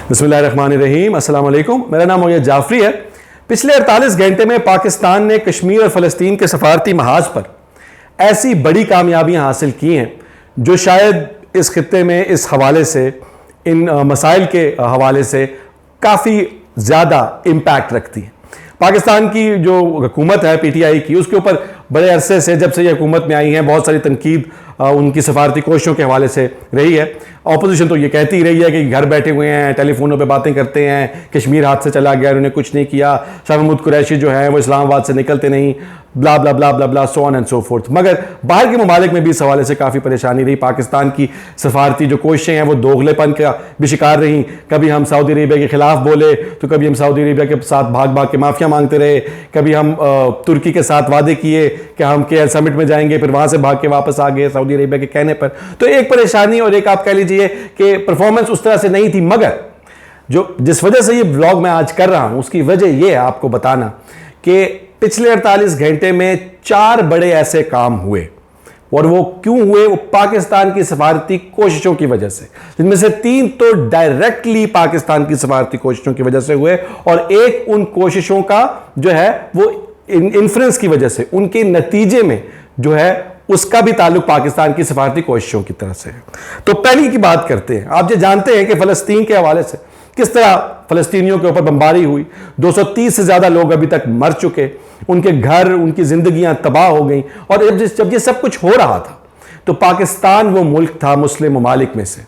बिस्मिल्लाहिर्रहमानिर्रहीम, अस्सलाम वालेकुम। मेरा नाम मोहम्मद जाफरी है। पिछले 48 घंटे में पाकिस्तान ने कश्मीर और फ़लस्तीन के सफारती महाज पर ऐसी बड़ी कामयाबियां हासिल की हैं जो शायद इस खित्ते में इस हवाले से, इन मसाइल के हवाले से काफ़ी ज़्यादा इम्पैक्ट रखती है। पाकिस्तान की जो हुकूमत है PTI की, उसके ऊपर बड़े अरसे से, जब से ये हुकूमत में आई हैं, बहुत सारी तनकीद उनकी सफारती कोशिशों के हवाले से रही है। अपोजिशन तो ये कहती ही रही है कि घर बैठे हुए हैं, टेलीफोनों पे बातें करते हैं, कश्मीर हाथ से चला गया, उन्होंने कुछ नहीं किया, शाह महमूद कुरैशी जो है वो इस्लामाबाद से निकलते नहीं, blah blah blah blah blah, so on and so forth. मगर बाहर के ममालिक में भी इस हवाले से काफ़ी परेशानी रही। पाकिस्तान की सफारती जो कोशिशें हैं वो दोगलेपन का भी शिकार रही। कभी हम सऊदी अरेबिया के खिलाफ बोले तो कभी हम सऊदी अरेबिया के साथ भाग भाग के माफिया मांगते रहे। कभी हम तुर्की के साथ वादे किए कि हम KL समिट में जाएंगे, फिर वहां से भाग के वापस आ गए सऊदी अरेबिया के कहने पर। तो एक परेशानी और एक आप कह लीजिए कि परफॉर्मेंस उस तरह से नहीं थी। मगर जो जिस वजह से ये ब्लॉग मैं आज कर रहा हूं, उसकी वजह यह है आपको बताना कि पिछले 48 घंटे में 4 बड़े ऐसे काम हुए। और वो क्यों हुए? वो पाकिस्तान की सफारती कोशिशों की वजह से, जिनमें से 3 तो डायरेक्टली पाकिस्तान की सफारती कोशिशों की वजह से हुए और एक उन कोशिशों का जो है वो इन्फ्लुएंस की वजह से, उनके नतीजे में जो है उसका भी ताल्लुक पाकिस्तान की सफारती कोशिशों की तरफ से है। तो पहली की बात करते हैं। आप जो जानते हैं कि फ़लस्तीन के हवाले से किस तरह फ़लस्तीनियों के ऊपर बमबारी हुई, 230 से ज़्यादा लोग अभी तक मर चुके, उनके घर, उनकी ज़िंदगियां तबाह हो गई। और जब ये सब कुछ हो रहा था तो पाकिस्तान वो मुल्क था मुस्लिम ममालिक में से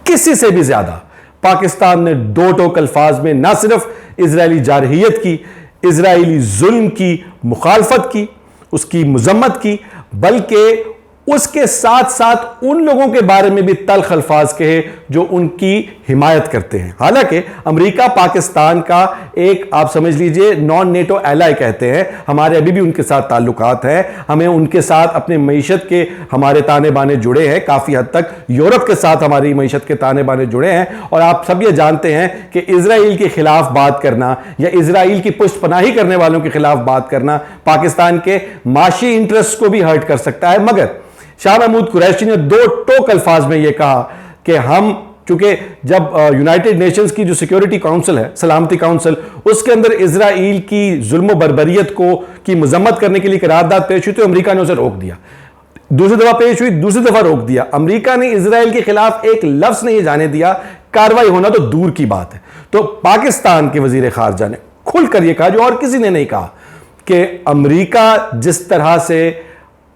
किसी से भी ज़्यादा पाकिस्तान ने दो टोक अल्फाज में ना सिर्फ इजरायली जारहियत की, इजरायली जुल्म की मुखालफत की, उसकी मजम्मत की, बल्कि उसके साथ साथ उन लोगों के बारे में भी तल्ख अल्फाज कहे जो उनकी हिमायत करते हैं। हालांकि अमेरिका पाकिस्तान का एक, आप समझ लीजिए, नॉन नेटो एलाई कहते हैं। हमारे अभी भी उनके साथ ताल्लुकात हैं, हमें उनके साथ अपने मईशत के हमारे ताने बाने जुड़े हैं। काफ़ी हद तक यूरोप के साथ हमारी मईशत के ताने बाने जुड़े हैं। और आप सब ये जानते हैं कि इजराइल के खिलाफ बात करना या इजराइल की पुष्टपनाही करने वालों के खिलाफ बात करना पाकिस्तान के माशी इंटरेस्ट को भी हर्ट कर सकता है। मगर शाह महमूद कुरैशी ने दो टोक अल्फाज में यह कहा कि हम, चूंकि जब यूनाइटेड नेशंस की जो सिक्योरिटी काउंसिल है, सलामती काउंसिल, उसके अंदर इजराइल की जुल्म बर्बरियत को की मजम्मत करने के लिए करारदाद पेश हुई तो अमेरिका ने उसे रोक दिया। दूसरी दफा पेश हुई, दूसरी दफा रोक दिया। अमेरिका ने इजराइल के खिलाफ एक लफ्ज नहीं जाने दिया, कार्रवाई होना तो दूर की बात है। तो पाकिस्तान के वजीर खारजा ने खुलकर यह कहा, जो और किसी ने नहीं कहा, कि अमेरिका जिस तरह से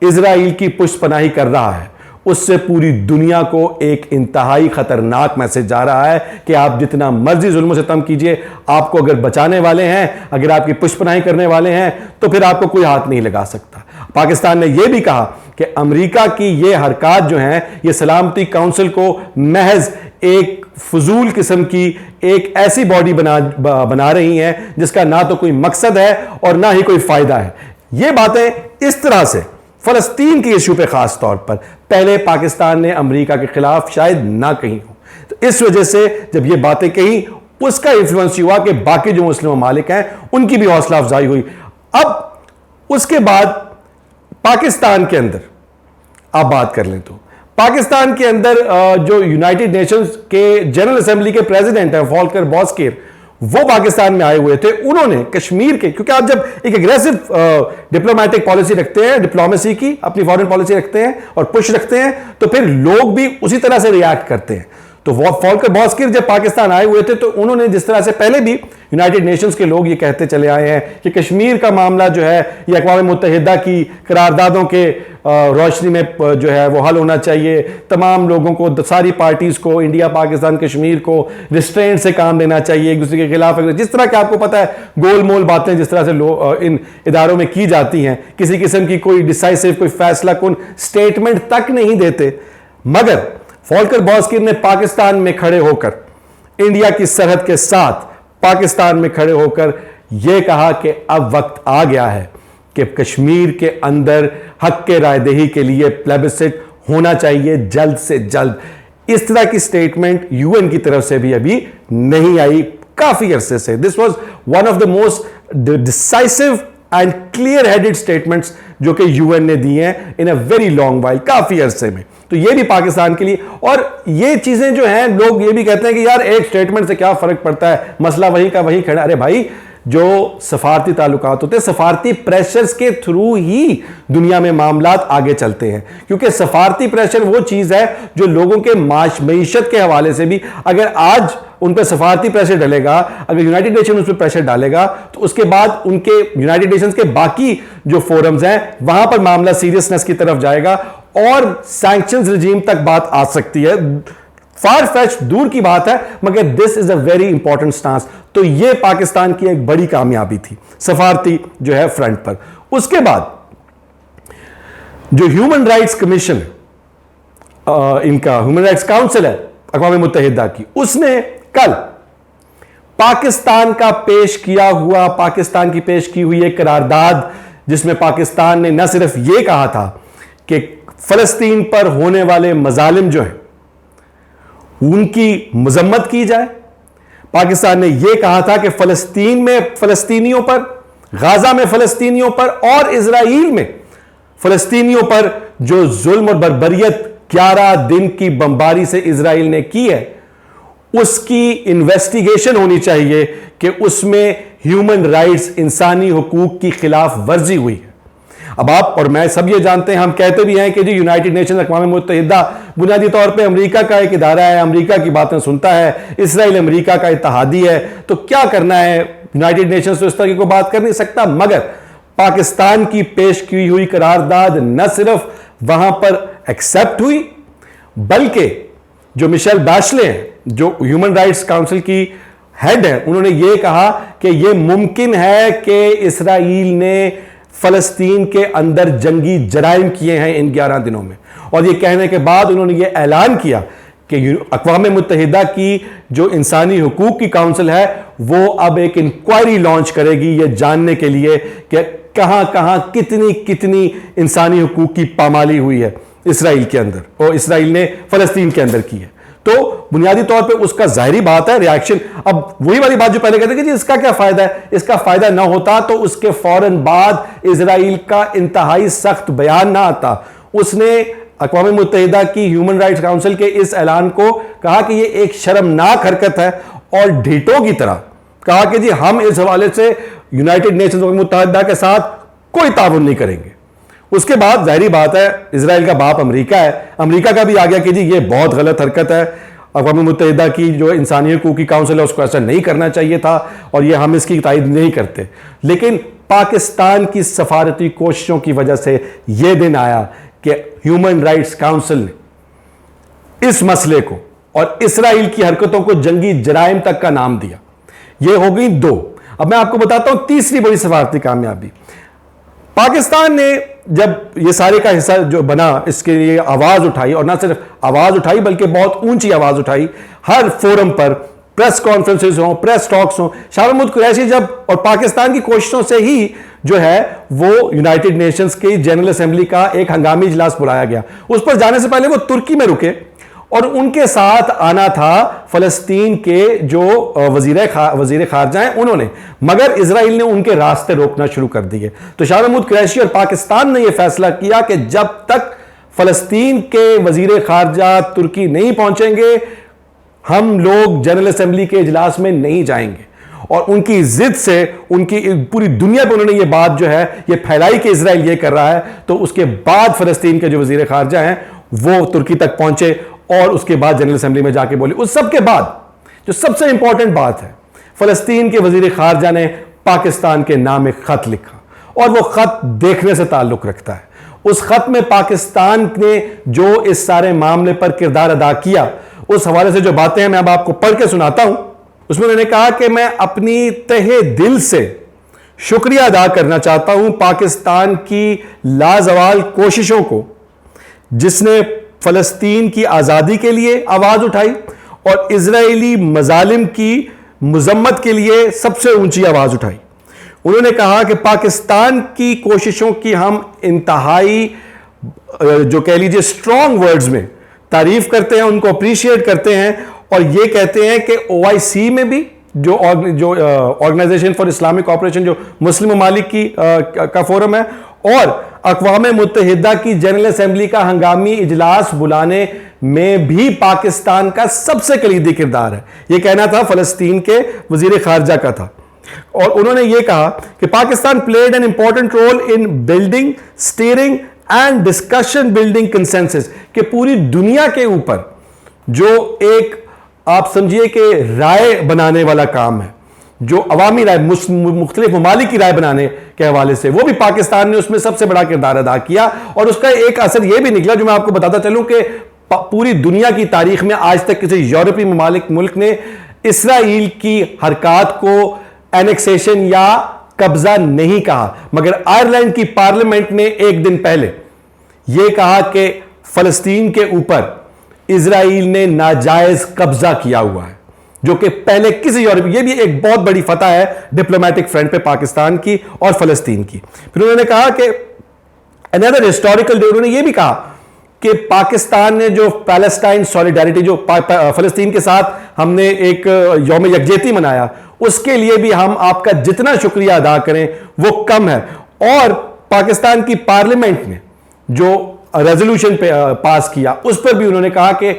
इजराइल की पुष्टपनाही कर रहा है उससे पूरी दुनिया को एक इंतहाई खतरनाक मैसेज जा रहा है कि आप जितना मर्जी जुल्म से तम कीजिए, आपको अगर बचाने वाले हैं, अगर आपकी पुष्टपनाही करने वाले हैं, तो फिर आपको कोई हाथ नहीं लगा सकता। पाकिस्तान ने यह भी कहा कि अमेरिका की ये हरकत जो है, ये सलामती काउंसिल को महज एक फजूल किस्म की एक ऐसी बॉडी बना रही है जिसका ना तो कोई मकसद है और ना ही कोई फायदा है। ये बातें इस तरह से फलस्तीन के इशू पे खास तौर पर पहले पाकिस्तान ने अमेरिका के खिलाफ शायद ना कही हो। तो इस वजह से जब ये बातें कही, उसका इन्फ्लुएंस हुआ कि बाकी जो मुस्लिम ममालिक हैं उनकी भी हौसला अफजाई हुई। अब उसके बाद पाकिस्तान के अंदर आप बात कर लें तो पाकिस्तान के अंदर जो यूनाइटेड नेशंस के जनरल असेंबली के प्रेसिडेंट हैं वोल्कर बॉस्कीर, वो पाकिस्तान में आए हुए थे। उन्होंने कश्मीर के, क्योंकि आप जब एक एग्रेसिव डिप्लोमेटिक पॉलिसी रखते हैं, डिप्लोमेसी की अपनी फॉरेन पॉलिसी रखते हैं और पुश रखते हैं, तो फिर लोग भी उसी तरह से रिएक्ट करते हैं। तो वोल्कर बॉस्कीर जब पाकिस्तान आए हुए थे तो उन्होंने, जिस तरह से पहले भी यूनाइटेड नेशंस के लोग ये कहते चले आए हैं कि कश्मीर का मामला जो है ये अक़वाम मुत्तहिदा की करारदादों के रोशनी में जो है वो हल होना चाहिए, तमाम लोगों को, सारी पार्टीज को, इंडिया, पाकिस्तान, कश्मीर को रिस्ट्रेंट से काम लेना चाहिए, एक दूसरे के खिलाफ, जिस तरह के आपको पता है गोल मोल बातें जिस तरह से इन इदारों में की जाती हैं, किसी किस्म की कोई डिसाइसिव, कोई फैसला कुन स्टेटमेंट तक नहीं देते। मगर वोल्कर बॉस्कीर ने पाकिस्तान में खड़े होकर, इंडिया की सरहद के साथ पाकिस्तान में खड़े होकर यह कहा कि अब वक्त आ गया है कि कश्मीर के अंदर हक के रायदही के लिए प्लेबिसिट होना चाहिए जल्द से जल्द। इस तरह की स्टेटमेंट यूएन की तरफ से भी अभी नहीं आई काफी अरसे से। This was one of the most decisive and clear headed statements जो कि यूएन ने दी हैं इन अ वेरी लॉन्ग वाइल, काफी अरसे में। तो ये भी पाकिस्तान के लिए, और ये चीजें जो हैं, लोग ये भी कहते हैं कि यार एक स्टेटमेंट से क्या फर्क पड़ता है, मसला वहीं का वहीं खड़ा। अरे भाई, जो सफारती ताल्लुकात होते हैं, सफारती प्रेशर्स के थ्रू ही दुनिया में मामलात आगे चलते हैं, क्योंकि सफारती प्रेशर वो चीज है जो लोगों के मईशत के हवाले से भी, अगर आज उन पर सफारती प्रेशर डलेगा, अगर यूनाइटेड नेशन उस पर प्रेशर डालेगा, तो उसके बाद उनके यूनाइटेड नेशंस के बाकी जो फोरम्स हैं वहां पर मामला सीरियसनेस की तरफ जाएगा और सैंक्शंस रिजीम तक बात आ सकती है। फार फेच दूर की बात है, मगर this is a very important stance. तो यह पाकिस्तान की एक बड़ी कामयाबी थी सफारती जो है फ्रंट पर। उसके बाद जो ह्यूमन राइट्स कमीशन, इनका ह्यूमन राइट्स काउंसिल है अक़वाम मुत्तहिदा की, उसने कल पाकिस्तान की पेश की हुई एक करारदाद, जिसमें पाकिस्तान ने न सिर्फ यह कहा था कि फलस्तीन पर होने वाले मजालिम जो हैं उनकी मजम्मत की जाए, पाकिस्तान ने यह कहा था कि फलस्तीन में फलस्तीनियों पर, गाजा में फलस्तीनियों पर और इजराइल में फलस्तीनियों पर जो जुल्म और बर्बरियत 11 दिन की बमबारी से इजराइल ने की है, उसकी इन्वेस्टिगेशन होनी चाहिए कि उसमें ह्यूमन राइट्स, इंसानी हुकूक की खिलाफ वर्जी हुई है। अब आप और मैं सब ये जानते हैं, हम कहते भी हैं कि जी यूनाइटेड नेशन अक़वाम मुत्तहिदा बुनियादी तौर पे अमेरिका का एक इदारा है, अमेरिका की बातें सुनता है, इसराइल अमेरिका का इत्तेहादी है, तो क्या करना है, यूनाइटेड नेशन तो इस तरह की कोई बात कर नहीं सकता। मगर पाकिस्तान की पेश की हुई करारदाद न सिर्फ वहां पर एक्सेप्ट हुई, बल्कि जो मिशेल बैशले हैं, जो ह्यूमन राइट्स काउंसिल की हेड है, उन्होंने यह कहा कि यह मुमकिन है कि इसराइल ने फलस्तीन के अंदर जंगी जराइम किए हैं इन 11 दिनों में। और यह कहने के बाद उन्होंने यह ऐलान किया कि अक़वाम मुत्तहिदा की जो इंसानी हुकूक की काउंसिल है वो अब एक इंक्वायरी लॉन्च करेगी ये जानने के लिए कि कहां कहां कितनी कितनी इंसानी हुकूक की पामाली हुई है इसराइल के अंदर, और इसराइल ने फलस्तीन के अंदर की है। तो बुनियादी तौर पे उसका जाहिरी बात है रिएक्शन। अब वही वाली बात जो पहले कहते कि जी इसका क्या फायदा है, इसका फायदा ना होता तो उसके फौरन बाद इजराइल का इंतहाई सख्त बयान ना आता। उसने अक़वाम मुत्तहिदा की ह्यूमन राइट्स काउंसिल के इस ऐलान को कहा कि यह एक शर्मनाक हरकत है, और ढीठों की तरह कहा कि जी हम इस हवाले से यूनाइटेड नेशंस मुत्तहिदा के साथ कोई ताउन नहीं करेंगे। उसके बाद जाहिर बात है इजराइल का बाप अमेरिका है, अमेरिका का भी आ गया कि जी ये बहुत गलत हरकत है, अक़वाम मुत्तहिदा की जो इंसानी हुकूक की काउंसिल है उसको ऐसा नहीं करना चाहिए था, और ये हम इसकी तायद नहीं करते। लेकिन पाकिस्तान की सफारती कोशिशों की वजह से यह दिन आया कि ह्यूमन राइट्स काउंसिल ने इस मसले को और इसराइल की हरकतों को जंगी जराइम तक का नाम दिया। यह हो गई 2। अब मैं आपको बताता हूं तीसरी बड़ी सफारती कामयाबी। पाकिस्तान ने जब ये सारे का हिस्सा जो बना, इसके लिए आवाज उठाई, और ना सिर्फ आवाज उठाई बल्कि बहुत ऊंची आवाज उठाई, हर फोरम पर प्रेस कॉन्फ्रेंसेस हो, प्रेस टॉक्स हो। शाह महमूद कुरैशी जब, और पाकिस्तान की कोशिशों से ही जो है वो यूनाइटेड नेशंस की जनरल असेंबली का एक हंगामी इजलास बुलाया गया। उस पर जाने से पहले वो तुर्की में रुके, और उनके साथ आना था फलस्तीन के जो वजीर खारजा हैं उन्होंने, मगर इजराइल ने उनके रास्ते रोकना शुरू कर दिए। तो शाह महमूद कुरैशी और पाकिस्तान ने यह फैसला किया कि जब तक फलस्तीन के वजीर खारजा तुर्की नहीं पहुंचेंगे हम लोग जनरल असेंबली के इजलास में नहीं जाएंगे। और उनकी जिद से उनकी पूरी दुनिया पर उन्होंने ये बात जो है ये फैलाई कि इजराइल ये कर रहा है। तो उसके बाद फलस्तीन के जो वजीर खारजा हैं वो तुर्की तक पहुंचे, और उसके बाद जनरल असेंबली में जाके बोले। उस सब के बाद जो सबसे इंपॉर्टेंट बात है, फलस्तीन के वजीर खारजा ने पाकिस्तान के नाम एक खत लिखा, और वो खत देखने से ताल्लुक रखता है। उस खत में पाकिस्तान ने जो इस सारे मामले पर किरदार अदा किया, उस हवाले से जो बातें हैं मैं अब आपको पढ़ के सुनाता हूं। उसमें उन्होंने कहा कि मैं अपनी तहे दिल से शुक्रिया अदा करना चाहता हूं पाकिस्तान की लाजवाल कोशिशों को, जिसने फलस्तीन की आज़ादी के लिए आवाज़ उठाई और इजरायली मजालिम की मजम्मत के लिए सबसे ऊंची आवाज़ उठाई। उन्होंने कहा कि पाकिस्तान की कोशिशों की हम इंतहाई जो कह लीजिए स्ट्रॉन्ग वर्ड्स में तारीफ करते हैं, उनको अप्रिशिएट करते हैं, और ये कहते हैं कि OIC में भी जो ऑर्गेनाइजेशन फॉर इस्लामिक कॉपरेशन जो मुस्लिम ममालिक की का फोरम है, और अक़वाम मुत्तहिदा की जनरल असेंबली का हंगामी इजलास बुलाने में भी पाकिस्तान का सबसे कलीदी किरदार है। यह कहना था फ़लस्तीन के वज़ीर ख़ारजा का था, और उन्होंने यह कहा कि Pakistan played an important role in building, steering and discussion building consensus, कि पूरी दुनिया के ऊपर जो एक आप समझिए कि राय बनाने वाला काम है, जो अवामी राय, मुख्तलिफ ममालिक की राय बनाने के हवाले से, वो भी पाकिस्तान ने उसमें सबसे बड़ा किरदार अदा किया। और उसका एक असर यह भी निकला, जो मैं आपको बताता चलूं, कि पूरी दुनिया की तारीख में आज तक किसी यूरोपीय मुल्क ने इसराइल की हरकत को एनेक्सेशन या कब्जा नहीं कहा, मगर आयरलैंड की पार्लियामेंट ने एक दिन पहले यह कहा कि फलस्तीन के ऊपर इसराइल ने नाजायज कब्जा किया हुआ है, जो कि पहले किसी यूरोपीय, यह भी एक बहुत बड़ी फतह है डिप्लोमेटिक फ्रंट पे पाकिस्तान की और फलस्तीन की। फिर उन्होंने कहा कि अनदर हिस्टोरिकल डे, उन्होंने यह भी कहा कि पाकिस्तान ने जो पैलेस्टाइन सॉलिडारिटी, जो फलस्तीन के साथ हमने एक यौम यकजहती मनाया, उसके लिए भी हम आपका जितना शुक्रिया अदा करें वो कम है। और पाकिस्तान की पार्लियामेंट ने जो रेजोल्यूशन पास किया, उस पर भी उन्होंने कहा कि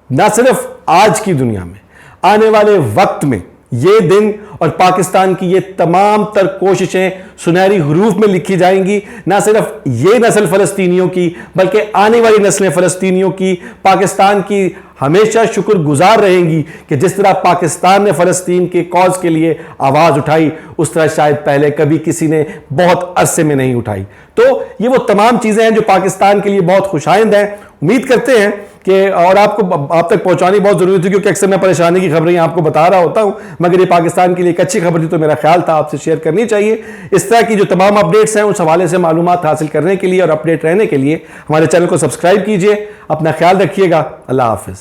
न सिर्फ आज की दुनिया में, आने वाले वक्त में ये दिन और पाकिस्तान की ये तमाम तर कोशिशें सुनहरी हरूफ में लिखी जाएंगी। ना सिर्फ ये नस्ल फलस्तीनियों की, बल्कि आने वाली नस्लें फलस्तीनियों की पाकिस्तान की हमेशा शुक्रगुजार रहेंगी कि जिस तरह पाकिस्तान ने फलस्तीन के कॉज के लिए आवाज़ उठाई, उस तरह शायद पहले कभी किसी ने बहुत अरसे में नहीं उठाई। तो ये वो तमाम चीज़ें हैं जो पाकिस्तान के लिए बहुत खुशाइंद हैं। उम्मीद करते हैं कि, और आप तक पहुंचानी बहुत जरूरी थी, क्योंकि अक्सर मैं परेशानी की खबरें आपको बता रहा होता हूं, मगर ये पाकिस्तान के लिए एक अच्छी खबर थी, तो मेरा ख्याल था आपसे शेयर करनी चाहिए। इस तरह की जो तमाम अपडेट्स हैं उस हवाले से मालूमात हासिल करने के लिए और अपडेट रहने के लिए हमारे चैनल को सब्सक्राइब कीजिए। अपना ख्याल रखिएगा। अल्लाह हाफिज़।